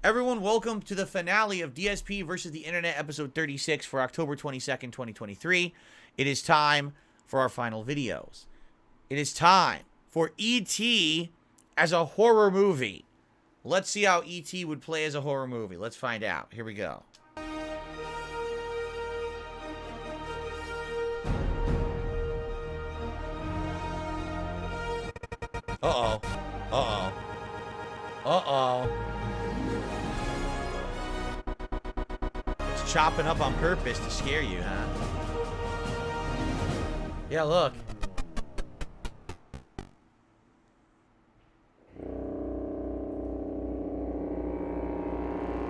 Everyone, welcome to the finale of DSP versus the Internet, episode 36 for October 22nd, 2023. It is time for our final videos. It is time for E.T. as a horror movie. Let's see how E.T. would play as a horror movie. Let's find out. Here we go. Uh-oh. Uh-oh. Uh-oh. It's chopping up on purpose to scare you, huh? Yeah, look.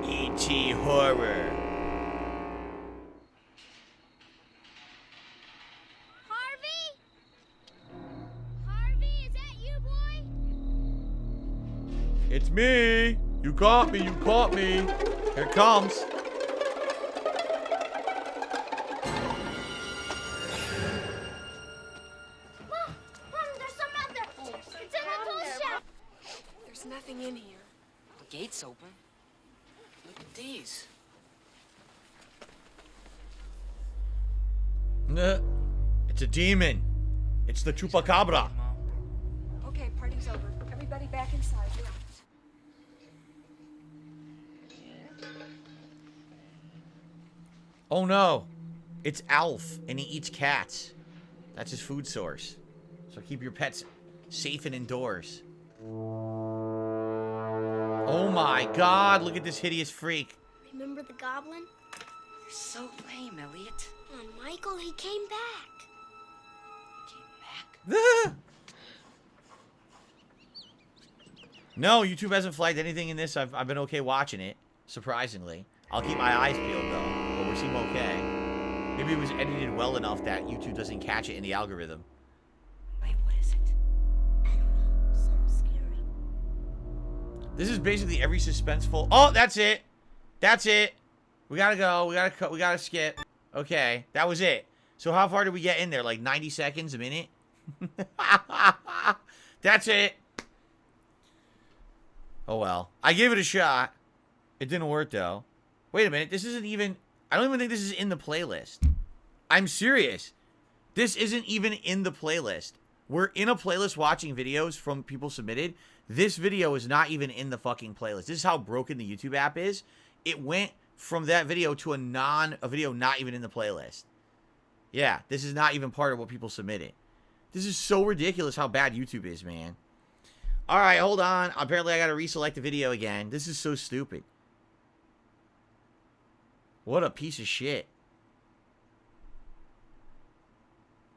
E.T. horror. It's me! You caught me, you caught me! Here it comes! Mom, there's some out there! It's in the tool shelf! There's nothing in here. The gate's open. Look at these. It's a demon! It's the Chupacabra! Okay, party's over. Everybody back inside. You're out. Oh no! It's Alf, and he eats cats. That's his food source. So keep your pets safe and indoors. Oh my god, look at this hideous freak. Remember the goblin? You're so lame, Elliot. And Michael, he came back. Came back? No, YouTube hasn't flagged anything in this. I've been okay watching it, surprisingly. I'll keep my eyes peeled, though, but we seem okay. Maybe it was edited well enough that YouTube doesn't catch it in the algorithm. Wait, what is it? I don't know. Something scary. This is basically every suspenseful... Oh, that's it! That's it! We gotta go. We gotta cut. We gotta skip. Okay, that was it. So how far did we get in there? Like 90 seconds, a minute? That's it. Oh, well. I gave it a shot. It didn't work, though. Wait a minute. This isn't even... I don't even think this is in the playlist. I'm serious. This isn't even in the playlist. We're in a playlist watching videos from people submitted. This video is not even in the fucking playlist. This is how broken the YouTube app is. It went from that video to a video not even in the playlist. Yeah, this is not even part of what people submitted. This is so ridiculous how bad YouTube is, man. Alright, hold on. Apparently I gotta reselect the video again. This is so stupid. What a piece of shit.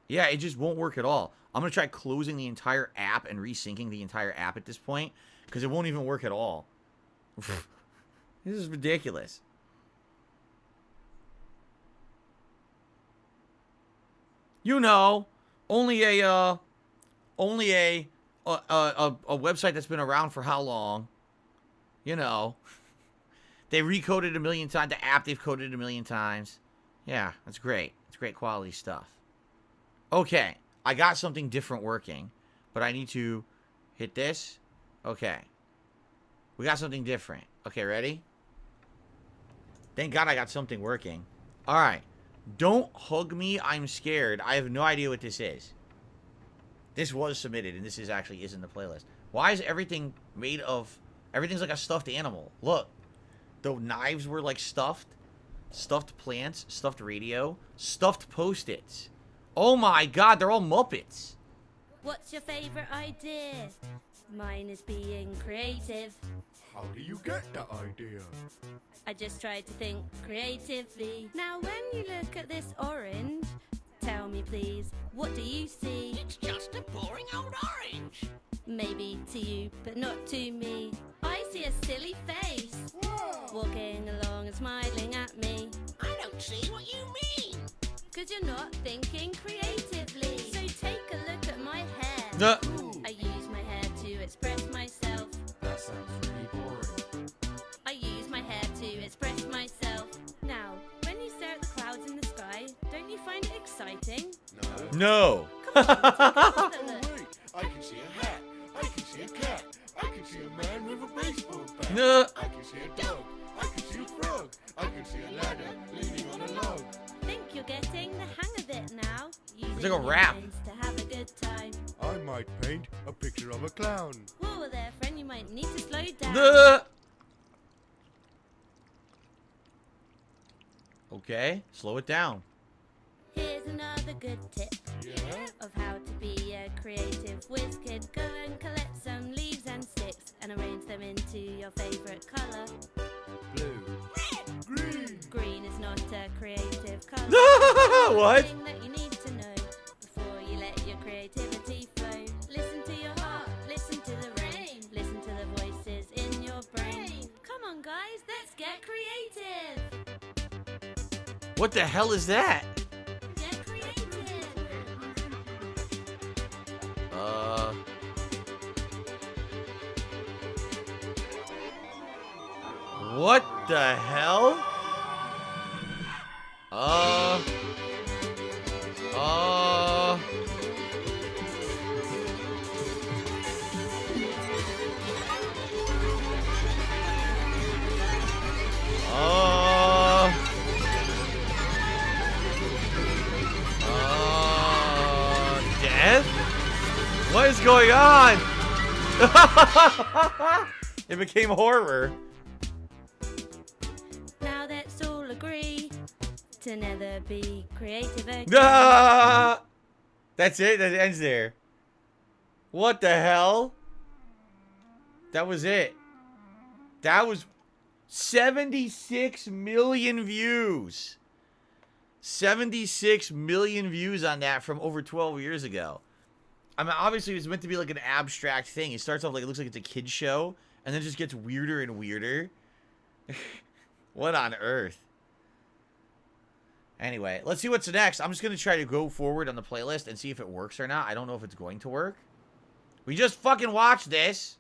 Yeah, it just won't work at all. I'm gonna try closing the entire app and resyncing the entire app at this point, because it won't even work at all. This is ridiculous. You know, only a website that's been around for how long? You know. They recoded a million times. The app they've coded a million times. Yeah, that's great. It's great quality stuff. Okay, I got something different working, but I need to hit this. Okay. We got something different. Okay, ready? Thank God I got something working. All right. Don't hug me. I'm scared. I have no idea what this is. This was submitted, and this actually is in the playlist. Why is everything made of... Everything's like a stuffed animal. Look. The knives were like stuffed. Stuffed plants. Stuffed radio. Stuffed Post-its. Oh my god, they're all Muppets. What's your favorite idea? Mine is being creative. How do you get that idea? I just tried to think creatively. Now when you look at this orange, tell me please, what do you see? It's just a boring old orange. Maybe to you, but not to me. I see a silly face. Whoa. Walking along and smiling at me. I don't see what you mean. Cause you're not thinking creatively. So take a look at my hair. I use my hair to express myself. That sounds really boring. I use my hair to express myself. Now, when you stare at the clouds in the sky, don't you find it exciting? No. No. Come on, take another look. Wait, I can see a hat. I can see a cat. I can see a man with a baseball bat. No. I can see a Don't getting the hang of it now. It's like a rap. To have a good time. I might paint a picture of a clown. Whoa there, friend, you might need to slow down. Okay, slow it down. Here's another good tip of how to be a creative whiz kid. Go and collect some leaves and sticks and arrange them into your favorite color. Blue. Green. Green is not a creative color. What? Thing that you need to know before you let your creativity flow. Listen to your heart, listen to the rain, listen to the voices in your brain. Come on, guys, let's get creative. What the hell is that? Get creative. What the hell? Death? What is going on? It became horror. Now let's all agree to never be creative again. Ah! That's it? That ends there. What the hell? That was it. That was 76 million views. 76 million views on that from over 12 years ago. I mean, obviously, it was meant to be like an abstract thing. It starts off like it looks like it's a kid's show, and then it just gets weirder and weirder. What on earth? Anyway, let's see what's next. I'm just going to try to go forward on the playlist and see if it works or not. I don't know if it's going to work. We just fucking watched this.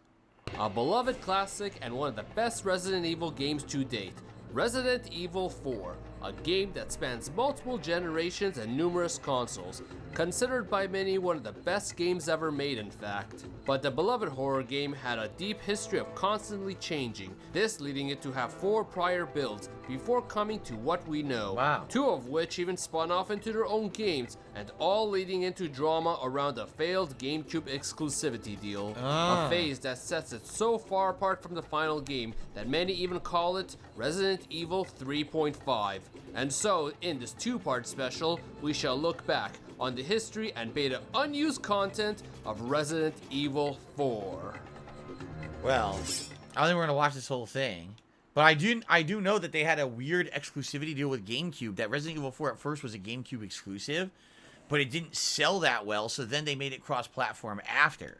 A beloved classic and one of the best Resident Evil games to date, Resident Evil 4, a game that spans multiple generations and numerous consoles, considered by many one of the best games ever made in fact. But the beloved horror game had a deep history of constantly changing, this leading it to have 4 prior builds before coming to what we know. Wow. 2 of which even spun off into their own games, and all leading into drama around a failed GameCube exclusivity deal. A phase that sets it so far apart from the final game that many even call it Resident Evil 3.5. And so, in this 2-part special, we shall look back on the history and beta unused content of Resident Evil 4. Well, I don't think we're going to watch this whole thing. But I do know that they had a weird exclusivity deal with GameCube. That Resident Evil 4 at first was a GameCube exclusive, but it didn't sell that well, so then they made it cross-platform after.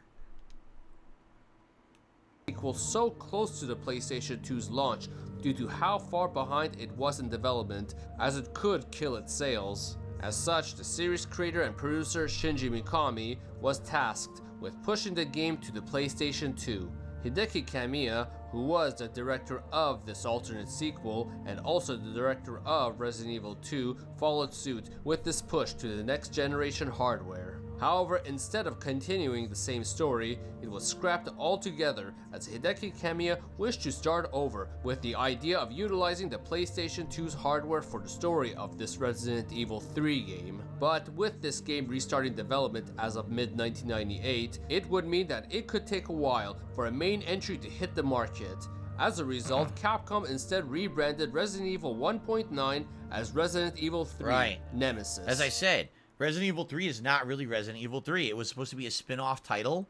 Sequel so close to the PlayStation 2's launch due to how far behind it was in development, as it could kill its sales. As such, the series creator and producer Shinji Mikami was tasked with pushing the game to the PlayStation 2. Hideki Kamiya, who was the director of this alternate sequel and also the director of Resident Evil 2, followed suit with this push to the next generation hardware. However, instead of continuing the same story, it was scrapped altogether as Hideki Kamiya wished to start over with the idea of utilizing the PlayStation 2's hardware for the story of this Resident Evil 3 game. But with this game restarting development as of mid-1998, it would mean that it could take a while for a main entry to hit the market. As a result, Capcom instead rebranded Resident Evil 1.9 as Resident Evil 3 Nemesis. As I said, Resident Evil 3 is not really Resident Evil 3. It was supposed to be a spin-off title,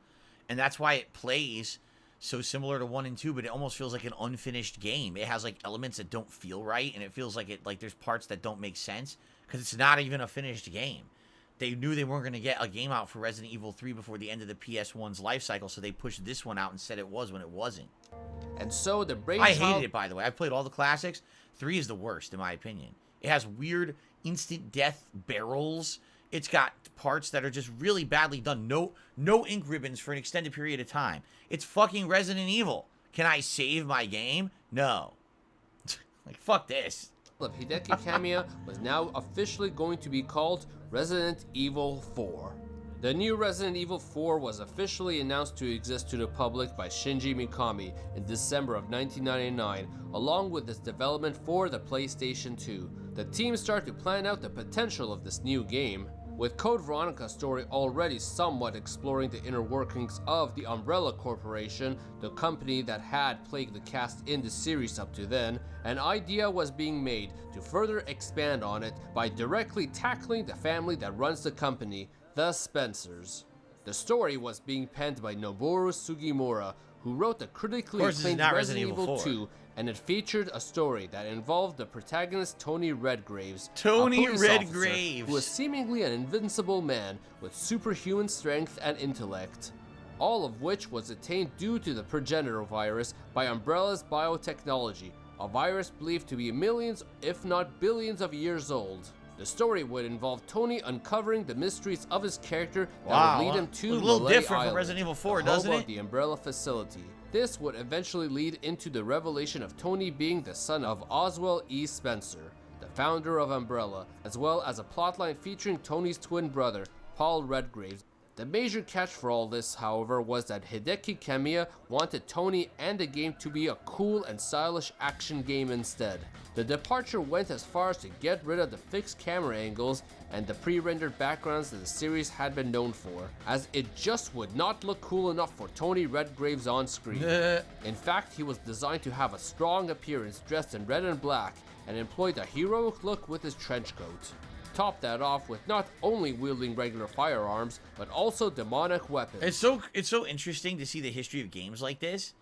and that's why it plays so similar to 1 and 2, but it almost feels like an unfinished game. It has like elements that don't feel right, and it feels like there's parts that don't make sense because it's not even a finished game. They knew they weren't going to get a game out for Resident Evil 3 before the end of the PS1's life cycle, so they pushed this one out and said it was when it wasn't. And so the I hated it, by the way. I've played all the classics. 3 is the worst, in my opinion. It has weird instant death barrels. It's got parts that are just really badly done. No ink ribbons for an extended period of time. It's fucking Resident Evil. Can I save my game? No. Like, fuck this. Of Hideki Kamiya was now officially going to be called Resident Evil 4. The new Resident Evil 4 was officially announced to exist to the public by Shinji Mikami in December of 1999, along with its development for the PlayStation 2. The team started to plan out the potential of this new game, with Code Veronica's story already somewhat exploring the inner workings of the Umbrella Corporation, the company that had plagued the cast in the series up to then. An idea was being made to further expand on it by directly tackling the family that runs the company, the Spencers. The story was being penned by Noboru Sugimura, who wrote the critically acclaimed Resident Evil 2, and it featured a story that involved the protagonist Tony Redgraves, a police officer who was seemingly an invincible man with superhuman strength and intellect, all of which was attained due to the progenitor virus by Umbrella's biotechnology, a virus believed to be millions, if not billions of years old. The story would involve Tony uncovering the mysteries of his character that would lead him to a little Malay different Island, from Resident Evil 4, the doesn't home it? of the Umbrella facility. This would eventually lead into the revelation of Tony being the son of Oswald E. Spencer, the founder of Umbrella, as well as a plotline featuring Tony's twin brother, Paul Redgraves. The major catch for all this, however, was that Hideki Kamiya wanted Tony and the game to be a cool and stylish action game instead. The departure went as far as to get rid of the fixed camera angles and the pre-rendered backgrounds that the series had been known for, as it just would not look cool enough for Tony Redgraves on screen. In fact, he was designed to have a strong appearance dressed in red and black and employed a heroic look with his trench coat. Top that off with not only wielding regular firearms, but also demonic weapons. It's so interesting to see the history of games like this.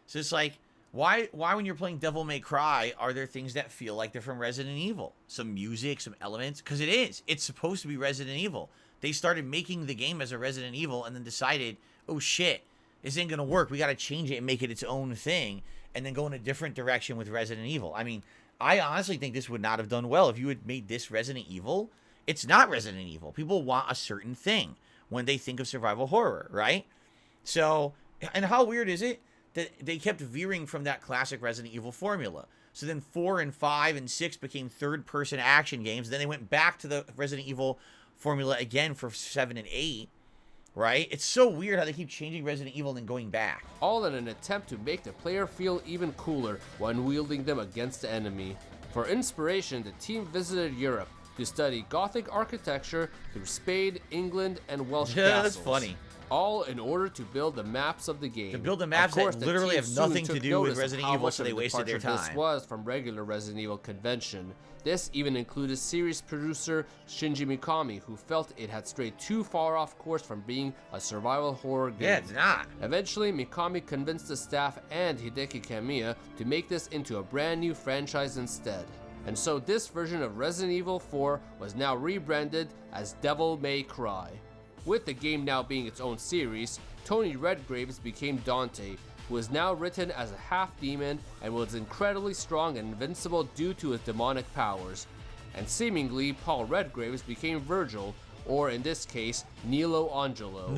So it's like, why when you're playing Devil May Cry, are there things that feel like they're from Resident Evil? Some music, some elements? Because it's supposed to be Resident Evil. They started making the game as a Resident Evil and then decided, oh shit, this ain't gonna work. We gotta change it and make it its own thing, and then go in a different direction with Resident Evil. I mean, I honestly think this would not have done well if you had made this Resident Evil. It's not Resident Evil. People want a certain thing when they think of survival horror, right? So, and how weird is it that they kept veering from that classic Resident Evil formula? So then 4 and 5 and 6 became third-person action games. Then they went back to the Resident Evil formula again for 7 and 8, right? It's so weird how they keep changing Resident Evil and then going back. All in an attempt to make the player feel even cooler when wielding them against the enemy. For inspiration, the team visited Europe to study Gothic architecture through Spain, England, and Welsh castles. That's funny. All in order to build the maps of the game. To build the maps Of course, that the literally team have soon nothing to took do with notice of Resident how Evil, much so of they a wasted their departure This time. was from regular Resident Evil convention. This even included series producer Shinji Mikami, who felt it had strayed too far off course from being a survival horror game. Yeah, it's not. Eventually, Mikami convinced the staff and Hideki Kamiya to make this into a brand new franchise instead. And so this version of Resident Evil 4 was now rebranded as Devil May Cry. With the game now being its own series, Tony Redgraves became Dante, who is now written as a half-demon and was incredibly strong and invincible due to his demonic powers. And seemingly, Paul Redgraves became Virgil, or in this case, Nilo Angelo.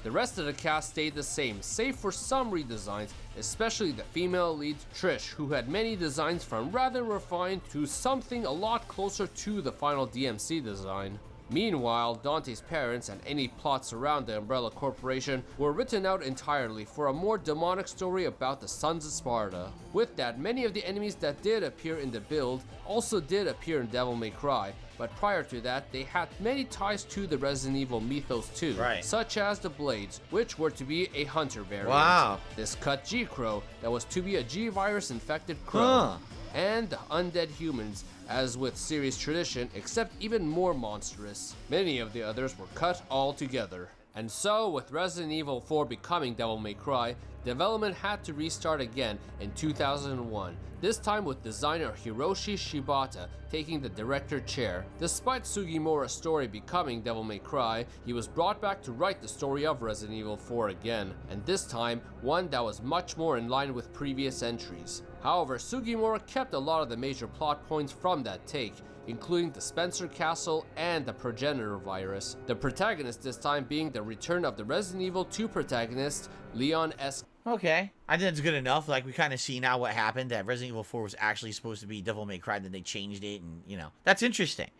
The rest of the cast stayed the same, save for some redesigns, especially the female lead Trish, who had many designs from rather refined to something a lot closer to the final DMC design. Meanwhile, Dante's parents and any plots around the Umbrella Corporation were written out entirely for a more demonic story about the Sons of Sparta. With that, many of the enemies that did appear in the build also did appear in Devil May Cry, but prior to that, they had many ties to the Resident Evil mythos too, such as the Blades, which were to be a hunter variant. Wow. This cut G-Crow, that was to be a G-virus infected crow. And the undead humans, as with series tradition, except even more monstrous. Many of the others were cut altogether. And so, with Resident Evil 4 becoming Devil May Cry, development had to restart again in 2001, this time with designer Hiroshi Shibata taking the director chair. Despite Sugimura's story becoming Devil May Cry, he was brought back to write the story of Resident Evil 4 again, and this time, one that was much more in line with previous entries. However, Sugimura kept a lot of the major plot points from that take, including the Spencer Castle and the progenitor virus. The protagonist this time being the return of the Resident Evil 2 protagonist, Leon S. Okay. I think that's good enough. Like, we kind of see now what happened, that Resident Evil 4 was actually supposed to be Devil May Cry, then they changed it, and, you know, that's interesting.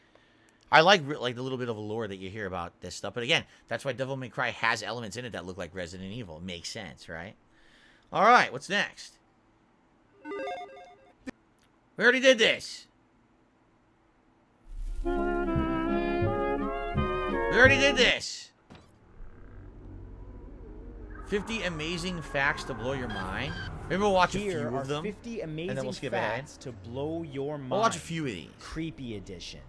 I like the little bit of lore that you hear about this stuff. But again, that's why Devil May Cry has elements in it that look like Resident Evil. It makes sense, right? All right, what's next? We already did this. We already did this. 50 amazing facts to blow your mind. Maybe we'll watch a few of them. 50 amazing and then we'll skip ahead. facts to blow your mind. We'll watch a few of these. Creepy edition.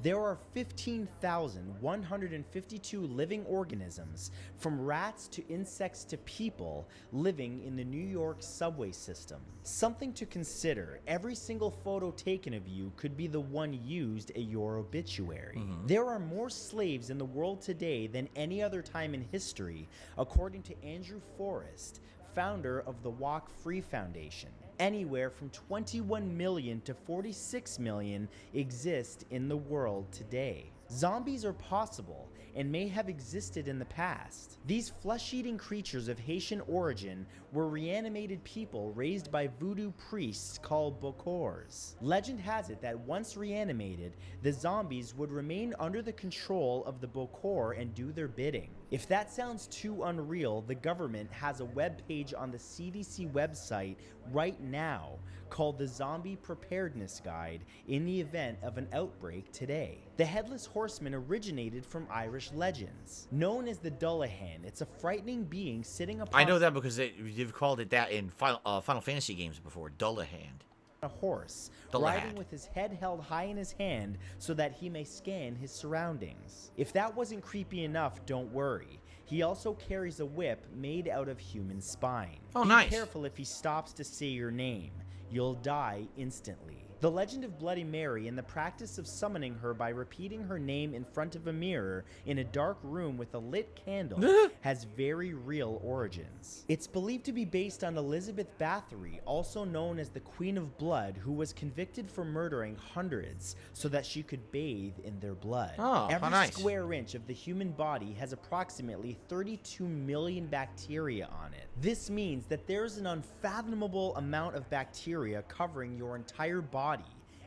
There are 15,152 living organisms, from rats to insects to people, living in the New York subway system. Something to consider, every single photo taken of you could be the one used at your obituary. There are more slaves in the world today than any other time in history, according to Andrew Forrest, founder of the Walk Free Foundation. Anywhere from 21 million to 46 million exist in the world today. Zombies are possible and may have existed in the past. These flesh-eating creatures of Haitian origin were reanimated people raised by voodoo priests called bokors. Legend has it that once reanimated, the zombies would remain under the control of the bokor and do their bidding. If that sounds too unreal, the government has a webpage on the CDC website right now called the Zombie Preparedness Guide in the event of an outbreak today. The Headless Horseman originated from Irish legends. Known as the Dullahan, it's a frightening being sitting upon I know that because they've called it that in Final Fantasy games before. Dullahan. a horse, Dullahan. riding with his head held high in his hand so that he may scan his surroundings. If that wasn't creepy enough, don't worry. He also carries a whip made out of human spine. Oh, Be nice. careful if he stops to say your name. You'll die instantly. The legend of Bloody Mary and the practice of summoning her by repeating her name in front of a mirror in a dark room with a lit candle has very real origins. It's believed to be based on Elizabeth Bathory, also known as the Queen of Blood, who was convicted for murdering hundreds so that she could bathe in their blood. Oh, Every nice. square inch of the human body has approximately 32 million bacteria on it. This means that there's an unfathomable amount of bacteria covering your entire body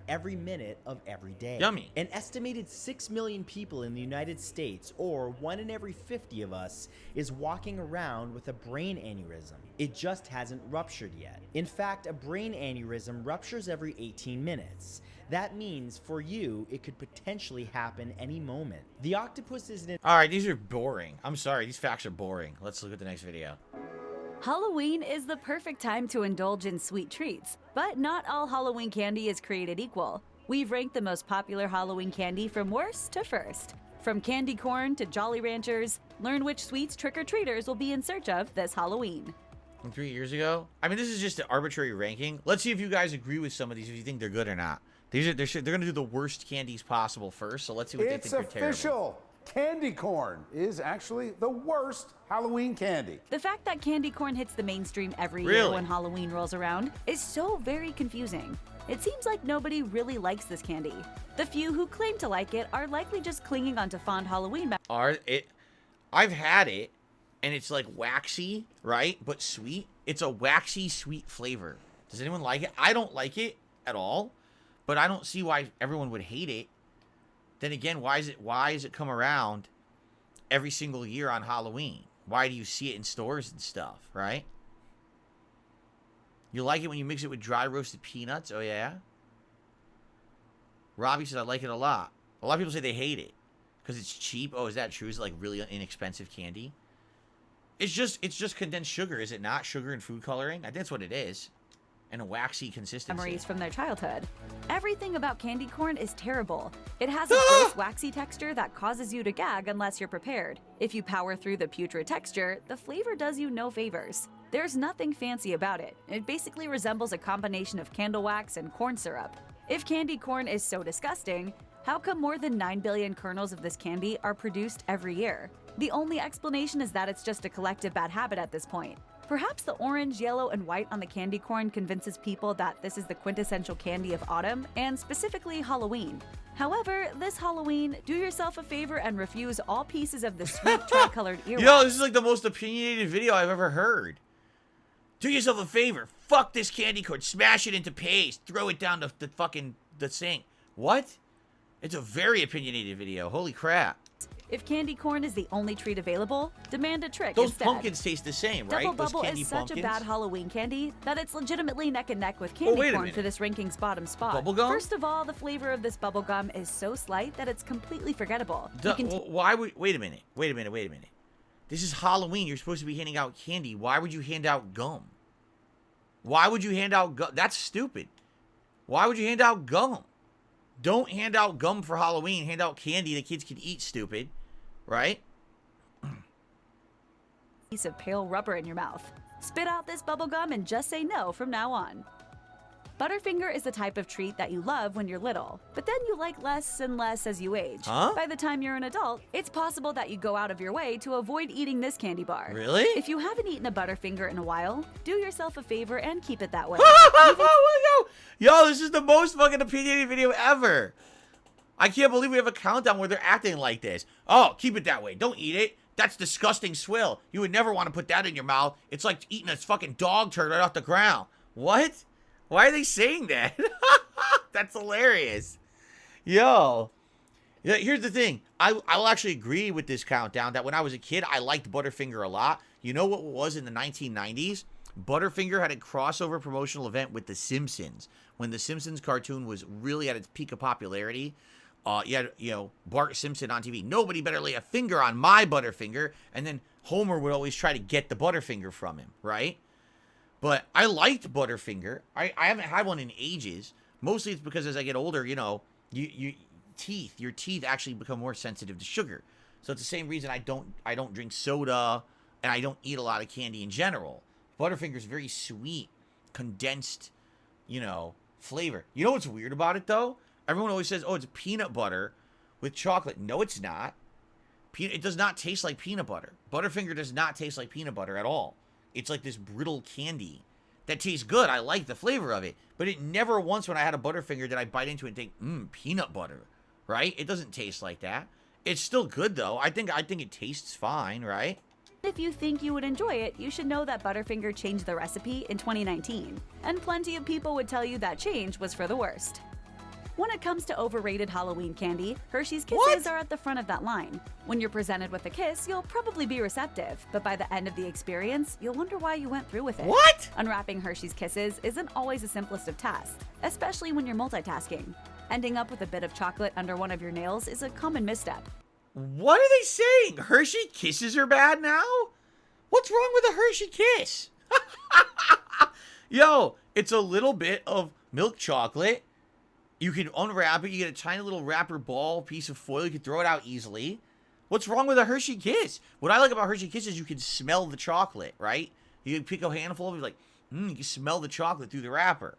every minute of every day. Yummy. An estimated 6 million people in the United States, or 1 in every 50 of us, is walking around with a brain aneurysm. It just hasn't ruptured yet. In fact, a brain aneurysm ruptures every 18 minutes. That means for you, it could potentially happen any moment. The octopus is an All right, these are boring. I'm sorry, these facts are boring. Let's look at the next video. Halloween is the perfect time to indulge in sweet treats, but not all Halloween candy is created equal. We've ranked the most popular Halloween candy from worst to first. From candy corn to Jolly Ranchers, learn which sweets trick-or-treaters will be in search of this Halloween. From 3 years ago? I mean, this is just an arbitrary ranking. Let's see if you guys agree with some of these, if you think they're good or not. They're going to do the worst candies possible first, so let's see what they think are terrible. It's official. Candy corn is actually the worst Halloween candy. The fact that candy corn hits the mainstream every year Really? when Halloween rolls around is so very confusing. It seems like nobody really likes this candy. The few who claim to like it are likely just clinging onto fond Halloween I've had it, and it's like waxy, right? But sweet. It's a waxy, sweet flavor. Does anyone like it? I don't like it at all, but I don't see why everyone would hate it. Then again, why is it come around every single year on Halloween? Why do you see it in stores and stuff, right? You like it when you mix it with dry roasted peanuts? Oh, yeah? Robbie says, I like it a lot. A lot of people say they hate it because it's cheap. Oh, is that true? Is it like really inexpensive candy? It's just condensed sugar, is it not? Sugar and food coloring? I think that's what it is. And a waxy consistency. memories from their childhood. Everything about candy corn is terrible. It has a gross, waxy texture that causes you to gag unless you're prepared. If you power through the putrid texture, the flavor does you no favors. There's nothing fancy about it. It basically resembles a combination of candle wax and corn syrup. If candy corn is so disgusting, how come more than 9 billion kernels of this candy are produced every year? The only explanation is that it's just a collective bad habit at this point. Perhaps the orange, yellow, and white on the candy corn convinces people that this is the quintessential candy of autumn, and specifically Halloween. However, this Halloween, do yourself a favor and refuse all pieces of the sweet tricolored earwax. Yo, this is like the most opinionated video I've ever heard. Do yourself a favor. Fuck this candy corn. Smash it into paste. Throw it down the fucking the sink. What? It's a very opinionated video. Holy crap. If candy corn is the only treat available, demand a trick Those instead. pumpkins taste the same, right? Double Those Bubble candy is such pumpkins. a bad Halloween candy that it's legitimately neck and neck with candy wait a corn minute. for this ranking's bottom spot. Bubblegum? First of all, the flavor of this bubblegum is so slight that it's completely forgettable. You can Why would... Wait a minute. This is Halloween. You're supposed to be handing out candy. Why would you hand out gum? Why would you hand out gum? That's stupid. Why would you hand out gum? Don't hand out gum for Halloween. Hand out candy the kids can eat, stupid. Right? piece of pale rubber in your mouth. Spit out this bubblegum and just say no from now on. Butterfinger is the type of treat that you love when you're little, but then you like less and less as you age. Huh? By the time you're an adult, it's possible that you go out of your way to avoid eating this candy bar. Really? If you haven't eaten a Butterfinger in a while, do yourself a favor and keep it that way. Yo, this is the most fucking opinionated video ever. I can't believe we have a countdown where they're acting like this. Oh, keep it that way. Don't eat it. That's disgusting swill. You would never want to put that in your mouth. It's like eating a fucking dog turd right off the ground. What? Why are they saying that? That's hilarious. Yo. Yeah, here's the thing. I'll actually agree with this countdown that when I was a kid, I liked Butterfinger a lot. You know what it was in the 1990s? Butterfinger had a crossover promotional event with The Simpsons. When The Simpsons cartoon was really at its peak of popularity, you had, Bart Simpson on TV. Nobody better lay a finger on my Butterfinger. And then Homer would always try to get the Butterfinger from him, right? But I liked Butterfinger. I haven't had one in ages. Mostly it's because as I get older, your teeth actually become more sensitive to sugar. So it's the same reason I don't drink soda and I don't eat a lot of candy in general. Butterfinger is very sweet, condensed, flavor. You know what's weird about it though? Everyone always says, "Oh, it's peanut butter with chocolate." No, it's not. It does not taste like peanut butter. Butterfinger does not taste like peanut butter at all. It's like this brittle candy that tastes good. I like the flavor of it. But it never once when I had a Butterfinger did I bite into it and think, peanut butter, right? It doesn't taste like that. It's still good, though. I think it tastes fine, right? If you think you would enjoy it, you should know that Butterfinger changed the recipe in 2019. And plenty of people would tell you that change was for the worst. When it comes to overrated Halloween candy, Hershey's Kisses are at the front of that line. When you're presented with a kiss, you'll probably be receptive, but by the end of the experience, you'll wonder why you went through with it. What? Unwrapping Hershey's Kisses isn't always the simplest of tasks, especially when you're multitasking. Ending up with a bit of chocolate under one of your nails is a common misstep. What are they saying? Hershey Kisses are bad now? What's wrong with a Hershey Kiss? Yo, it's a little bit of milk chocolate. You can unwrap it. You get a tiny little wrapper ball piece of foil. You can throw it out easily. What's wrong with a Hershey Kiss? What I like about Hershey Kiss is you can smell the chocolate, right? You can pick a handful of it, like, you can smell the chocolate through the wrapper.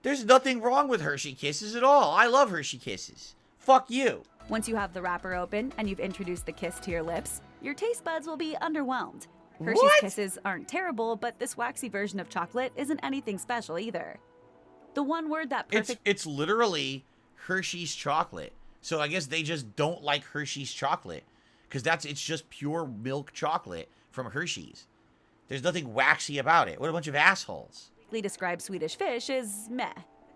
There's nothing wrong with Hershey Kisses at all. I love Hershey Kisses. Fuck you. Once you have the wrapper open and you've introduced the kiss to your lips, your taste buds will be underwhelmed. Hershey's Kisses aren't terrible, but this waxy version of chocolate isn't anything special either. The one word that It's literally Hershey's chocolate. So I guess they just don't like Hershey's chocolate. Because it's just pure milk chocolate from Hershey's. There's nothing waxy about it. What a bunch of assholes. describes Swedish Fish is meh.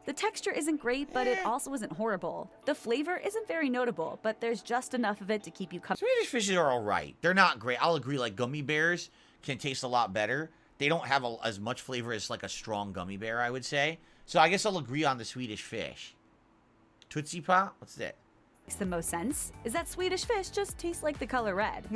The texture isn't great, but it also isn't horrible. The flavor isn't very notable, but there's just enough of it to keep you comfortable. Swedish Fishes are alright. They're not great. I'll agree, like gummy bears can taste a lot better. They don't have as much flavor as like a strong gummy bear, I would say. So I guess I'll agree on the Swedish Fish. Tootsie Pop? What's that? Makes the most sense is that Swedish Fish just tastes like the color red.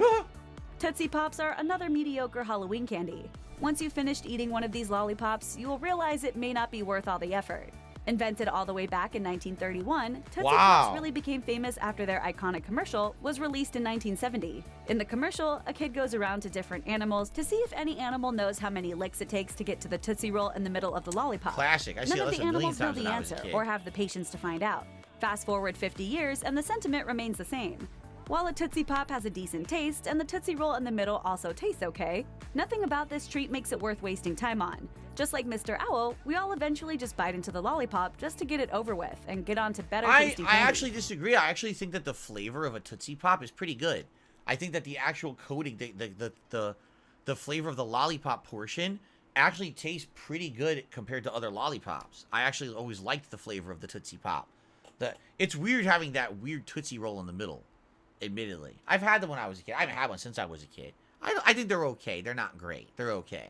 Tootsie Pops are another mediocre Halloween candy. Once you've finished eating one of these lollipops, you will realize it may not be worth all the effort. Invented all the way back in 1931, Tootsie Pops really became famous after their iconic commercial was released in 1970. In the commercial, a kid goes around to different animals to see if any animal knows how many licks it takes to get to the Tootsie Roll in the middle of the lollipop. Classic. I see None of this the a million animals know times the when I was a answer kid. or have the patience to find out. Fast forward 50 years and the sentiment remains the same. While a Tootsie Pop has a decent taste and the Tootsie Roll in the middle also tastes okay, nothing about this treat makes it worth wasting time on. Just like Mr. Owl, we all eventually just bite into the lollipop just to get it over with and get on to better tasty candy. I actually disagree. I actually think that the flavor of a Tootsie Pop is pretty good. I think that the actual coating, the flavor of the lollipop portion actually taste pretty good compared to other lollipops. I actually always liked the flavor of the Tootsie Pop. It's weird having that weird Tootsie Roll in the middle, admittedly. I've had them when I was a kid. I haven't had one since I was a kid. I think they're okay. They're not great. They're okay.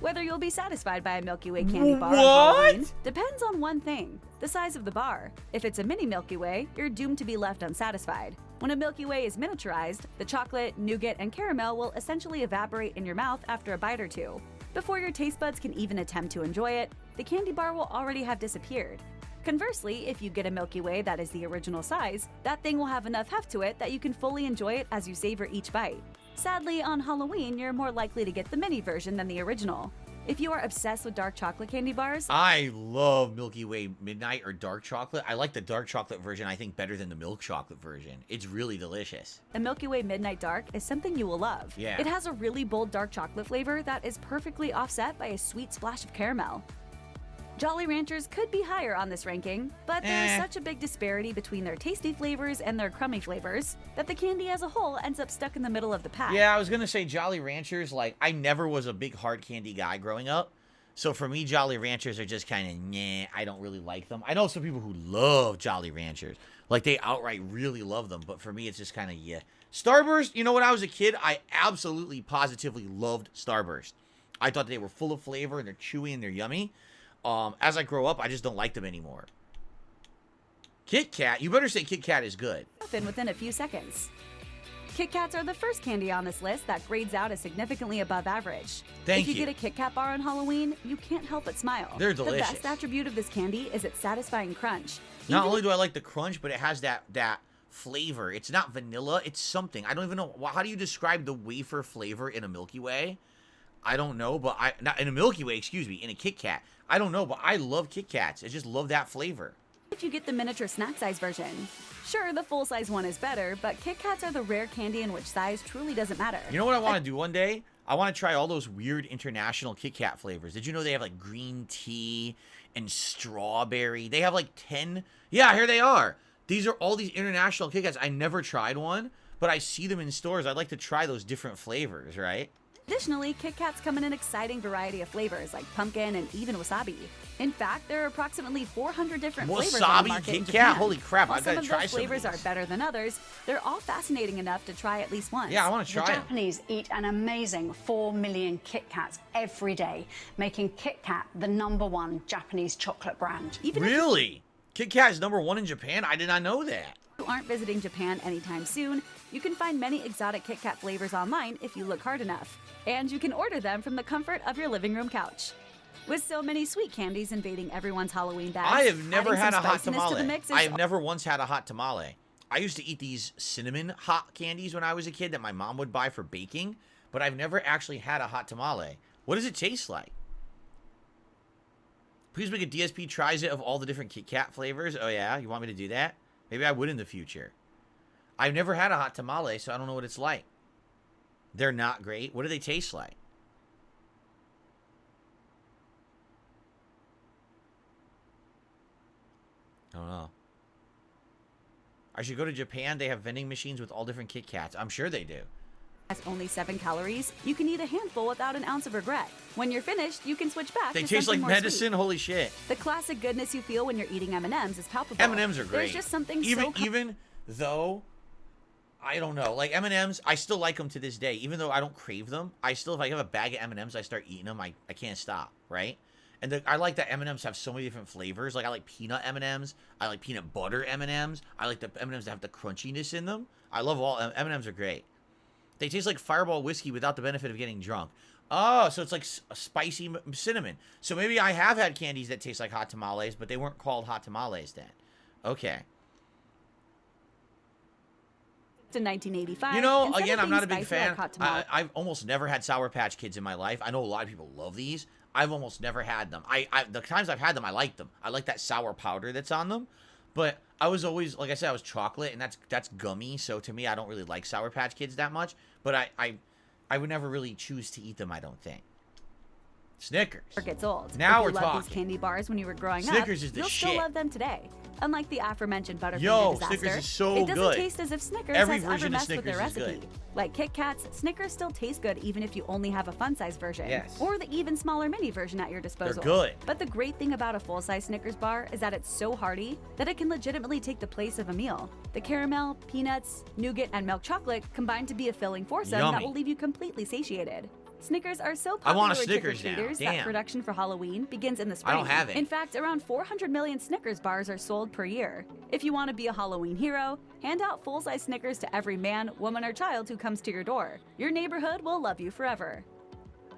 Whether you'll be satisfied by a Milky Way candy bar What? on Halloween depends on one thing, the size of the bar. If it's a mini Milky Way, you're doomed to be left unsatisfied. When a Milky Way is miniaturized, the chocolate, nougat, and caramel will essentially evaporate in your mouth after a bite or two. Before your taste buds can even attempt to enjoy it, the candy bar will already have disappeared. Conversely, if you get a Milky Way that is the original size, that thing will have enough heft to it that you can fully enjoy it as you savor each bite. Sadly, on Halloween, you're more likely to get the mini version than the original. If you are obsessed with dark chocolate candy bars, I love Milky Way Midnight or dark chocolate. I like the dark chocolate version, I think, better than the milk chocolate version. It's really delicious. a Milky Way Midnight Dark is something you will love. Yeah. It has a really bold dark chocolate flavor that is perfectly offset by a sweet splash of caramel. Jolly Ranchers could be higher on this ranking, but there is such a big disparity between their tasty flavors and their crummy flavors that the candy as a whole ends up stuck in the middle of the pack. Yeah, I was gonna say Jolly Ranchers, like, I never was a big hard candy guy growing up. So for me, Jolly Ranchers are just kind of, nah, I don't really like them. I know some people who love Jolly Ranchers. Like, they outright really love them. But for me, it's just kind of, yeah. Starburst, you know, when I was a kid, I absolutely, positively loved Starburst. I thought they were full of flavor, and they're chewy, and they're yummy. As I grow up, I just don't like them anymore. Kit Kat, you better say Kit Kat is good. Within a few seconds. Kit Kats are the first candy on this list that grades out as significantly above average. Thank if you you. get a Kit Kat bar on Halloween, you can't help but smile. They're delicious. The best attribute of this candy is its satisfying crunch. Not only do I like the crunch, but it has that flavor. It's not vanilla. It's something. I don't even know. How do you describe the wafer flavor in a Milky Way? I don't know, but not in a Milky Way, excuse me, in a Kit Kat. I don't know, but I love Kit Kats. I just love that flavor. If you get the miniature snack size version. Sure, the full size one is better, but Kit Kats are the rare candy in which size truly doesn't matter. You know what I want to do one day? I want to try all those weird international Kit Kat flavors. Did you know they have like green tea and strawberry? They have like 10. Yeah, here they are. These are all these international Kit Kats. I never tried one, but I see them in stores. I'd like to try those different flavors, right? Additionally, Kit Kats come in an exciting variety of flavors like pumpkin and even wasabi. In fact, there are approximately 400 different flavors on the Wasabi market in Kit Japan. Kat? Holy crap, While I've got some to of try those some of flavors are these. better than others, they're all fascinating enough to try at least once. Yeah, I want to The try them. Japanese eat an amazing 4 million Kit Kats every day, making Kit Kat the #1 Japanese chocolate brand. Really? Kit Kat is #1 in Japan? I did not know that. If you aren't visiting Japan anytime soon, you can find many exotic Kit Kat flavors online if you look hard enough. And you can order them from the comfort of your living room couch. With so many sweet candies invading everyone's Halloween bags, I have never adding had a some hot spiciness to the tamale. mix is I have never once had a hot tamale. I used to eat these cinnamon hot candies when I was a kid that my mom would buy for baking, but I've never actually had a hot tamale. What does it taste like? Please make a DSP tries it of all the different Kit Kat flavors. Oh yeah, you want me to do that? Maybe I would in the future. I've never had a hot tamale, so I don't know what it's like. They're not great. What do they taste like? I don't know. I should go to Japan. They have vending machines with all different Kit Kats. I'm sure they do. Has only 7 calories, you can eat a handful without an ounce of regret. When you're finished, you can switch back They to taste something like more medicine. sweet. Holy shit. The classic goodness you feel when you're eating M&Ms is palpable. M&Ms are great. There's just something even though I don't know, like M&Ms, I still like them to this day. Even though I don't crave them, I still, if I have a bag of M&Ms, I start eating them. I can't stop, right? And I like that M&Ms have so many different flavors. Like I like peanut M&Ms. I like peanut butter M&Ms. I like the M&Ms that have the crunchiness in them. I love all M&Ms are great. They taste like Fireball whiskey without the benefit of getting drunk. Oh, so it's like a spicy cinnamon. So maybe I have had candies that taste like hot tamales, but they weren't called hot tamales then. Okay. To 1985. You know, instead of again, I'm being not a big spicy like fan. hot tamale- I've almost never had Sour Patch Kids in my life. I know a lot of people love these. I've almost never had them. The times I've had them, I like them. I like that sour powder that's on them. But I was always, like I said, I was chocolate, and that's gummy. So to me, I don't really like Sour Patch Kids that much. But I would never really choose to eat them, I don't think. Snickers. Gets old. Now if we're you loved talking. these candy bars when you were growing Snickers up, is the you'll shit. still love them today. Unlike the aforementioned Butterfinger Yo, disaster, Snickers is so it doesn't good. taste as if Snickers Every has ever version of messed with their Snickers is recipe. good. Like Kit Kats, Snickers still taste good even if you only have a fun-size version, Yes. or the even smaller mini version at your disposal. good. But the great thing about a full-size Snickers bar is that it's so hearty that it can legitimately take the place of a meal. The caramel, peanuts, nougat, and milk chocolate combine to be a filling foursome that Yummy. will leave you completely satiated. Snickers are so I popular want a with Snickers now. trick-or-treaters Damn. that production for Halloween begins in the I spring. don't have it. In fact, around 400 million Snickers bars are sold per year. If you want to be a Halloween hero, hand out full-size Snickers to every man, woman, or child who comes to your door. Your neighborhood will love you forever.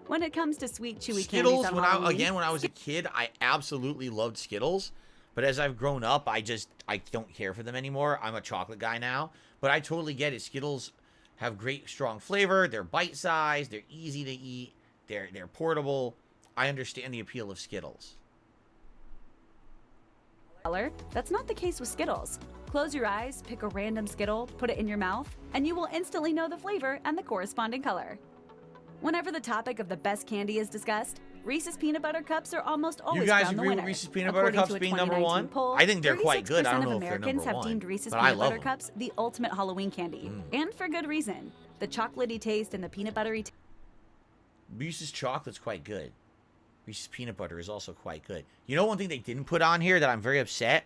When it comes to sweet, chewy Skittles, candies on Halloween, when I was a kid, I absolutely loved Skittles. But as I've grown up, I don't care for them anymore. I'm a chocolate guy now. But I totally get it. Skittles have great, strong flavor. They're bite-sized. They're easy to eat. They're portable. I understand the appeal of Skittles. That's not the case with Skittles. Close your eyes, pick a random Skittle, put it in your mouth, and you will instantly know the flavor and the corresponding color. Whenever the topic of the best candy is discussed, Reese's Peanut Butter Cups are almost always You guys crowned the agree with winner. Reese's Peanut Butter According Cups to a being number 2019 one? poll, I think they're quite good. I don't 36% know of if they're Americans number have one, deemed Reese's but I Peanut love Butter them. Cups the ultimate Halloween candy, and for good reason. The chocolatey taste and the peanut buttery Reese's chocolate's quite good. Reese's peanut butter is also quite good. You know one thing they didn't put on here that I'm very upset?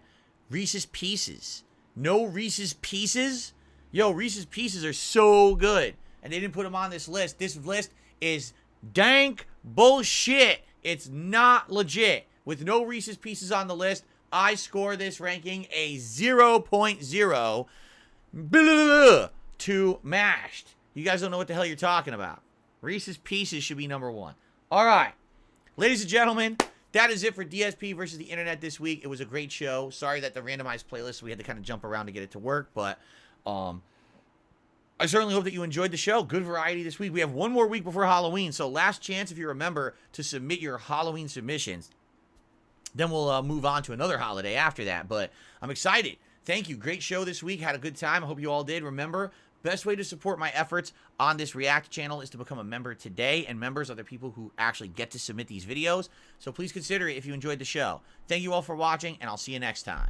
Reese's Pieces. No Reese's Pieces? Yo, Reese's Pieces are so good. And they didn't put them on this list. This list is dank bullshit. It's not legit. With no Reese's Pieces on the list, I score this ranking a 0.0 to mashed. You guys don't know what the hell you're talking about. Reese's Pieces should be number one. All right. Ladies and gentlemen, that is it for DSP versus the internet this week. It was a great show. Sorry that the randomized playlist, we had to kind of jump around to get it to work, but I certainly hope that you enjoyed the show. Good variety this week. We have one more week before Halloween, so last chance, if you remember, to submit your Halloween submissions. Then we'll move on to another holiday after that, but I'm excited. Thank you. Great show this week. Had a good time. I hope you all did. Remember, best way to support my efforts on this React channel is to become a member today, and members are the people who actually get to submit these videos, so please consider it if you enjoyed the show. Thank you all for watching, and I'll see you next time.